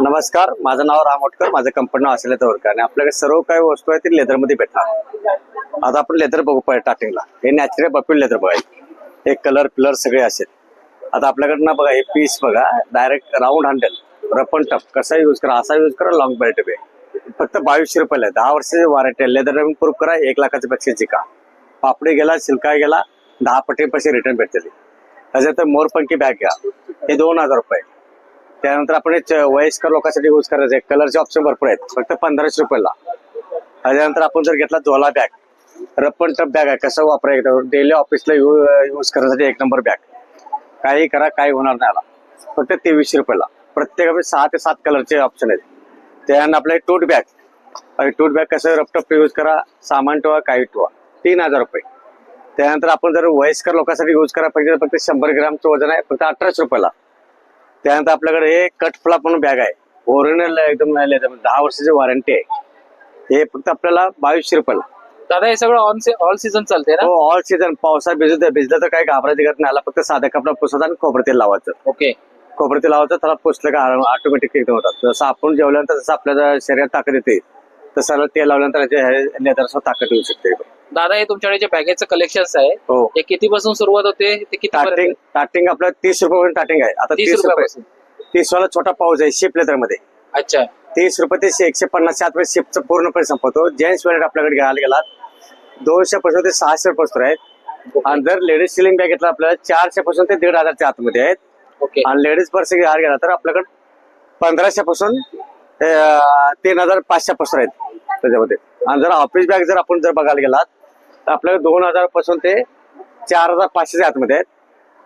नमस्कार, माझं नाव राम ओटकर, माझं कंपनी नाव असेल तर आणि आपल्याकडे सर्व काही वस्तू आहे ती लेदरमध्ये भेटणार. आता आपण लेदर बघू पाहिजे स्टार्टिंगला. हे नॅचरल बफेट लेदर बघायचे, हे कलर पिलर सगळे असेल. आता आपल्याकडनं बघा हे पीस बघा, डायरेक्ट राऊंड हँडल, रपन टप, कसा यूज करा, असा यूज करा, लॉंग बेल्ट आहे. फक्त 2200 रुपयाला आहे. 10 वर्षाची वॉरंटी आहे. लेदर नवीन प्रूफ करा, 1 लाखाच्या पेक्षा जिका. पापडी गेला, सिल्का गेला, 10 पटी पैसे रिटर्न भेटतील. त्याच्यानंतर मोरपंखी बॅग घ्या, हे 2000 रुपये. त्यानंतर आपण वयस्कर लोकांसाठी यूज करायचे कलरचे ऑप्शन भरपूर आहेत, फक्त 1500 रुपयाला. त्याच्यानंतर आपण जर घेतला झोला बॅग, रप्पन टप बॅग आहे, कसं वापरायचं डेली ऑफिसला यूज करण्यासाठी 1 नंबर बॅग. काही करा, काही होणार नाही आला, फक्त 2300 रुपयाला. प्रत्येकामध्ये 6 ते 7 कलरचे ऑप्शन आहेत. त्यानंतर आपले टूट बॅग कसं रपटप यूज करा, सामान ठेवा, काही ठेवा, 3000 रुपये. त्यानंतर आपण जर वयस्कर लोकांसाठी यूज करा पाहिजे, फक्त 100 ग्रामचं वजन आहे, फक्त 1800 रुपयाला. त्यानंतर आपल्याकडे हे कट फ्लॉप म्हणून बॅग आहे, ओरिजिनल एकदम 10 वर्षाची वॉरंटी आहे. हे फक्त आपल्याला 2200 रुपयाला. दादा हे सगळं ऑल सीझन चालते ना? हो, ऑल सीझन. पावसात भिजलं तर काही घाबरायची गरज नाही. आला फक्त साधा कपडा पुसायचा आणि खोबरं तेल लावायचं. ओके, खोबरं तेल लावायचं, त्याला पुसलं का ऑटोमॅटिक एकदम होतात. जसं आपण जेवल्यानंतर जसं आपल्या शरीरात ताकद येते, तसं तेल लावल्यानंतर लेदर ताकद येऊ शकते. दादा हे तुमच्याकडे जे बॅगेचं कलेक्शन आहे, हो, ते कितीपासून सुरुवात होते ते किती? स्टार्टिंग आपलं 30 रुपये स्टार्टिंग आहे. आता 30 रुपयापासून. 30 वाला छोटा पाऊस आहे शिप लेदर मध्ये. अच्छा, 30 रुपये ते 150 आतमध्ये शिपचं पूर्णपणे संपवतो. जेंट्स वेळेत आपल्याकडे घ्यायला गेला 200 पासून ते 600 पासून आहेत. आणि जर लेडीज सिलिंग बॅग घेतला आपल्याला 400 पासून ते 1500 आतमध्ये आहेत. ओके, आणि लेडीज पर्स घ्यायला गेला तर आपल्याकडे 1500 पासून 3500 पासून आहेत त्याच्यामध्ये. आणि जर ऑफिस बॅग जर आपण जर बघायला गेलात तर आपल्याकडे 2000 पासून ते 4500 आतमध्ये आहेत.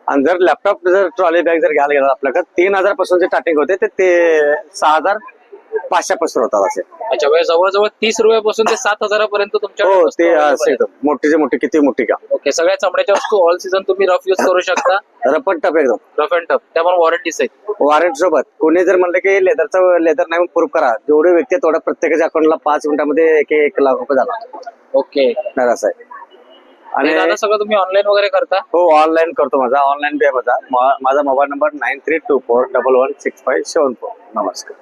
आणि जर लॅपटॉप जर ट्रॉली बॅग जर घ्यायला गेला आपल्याकडे 3000 पासून जे स्टार्टिंग होते ते 6500 पासून होतात असे. अच्छा, म्हणजे जवळजवळ 30 रुपयापासून ते 7000 पर्यंत तुमच्या. हो, ते मोठीचे मोठी, किती मोठी का. ओके, सगळ्या चमड्याच्या वस्तू ऑल सीझन तुम्ही रफ यूज करू शकता. रपन टप एकदम रफ अँड टफ, त्यामुळे वॉरंटीज आहे. वॉरंटी सोबत. कोणी जर म्हणलं की लेदर नाही प्रूफ करा, जेवढे व्यक्ती तेवढ्या प्रत्येकाच्या अकाउंटला 5 मिनिटांमध्ये 1 लाख रुपये झाला. ओके, नाही असं आहे. आणि दादा सगळं तुम्ही ऑनलाईन वगैरे करता? हो, ऑनलाईन करतो. ऑनलाईन पे माझा मोबाईल नंबर 9324116574. नमस्कार.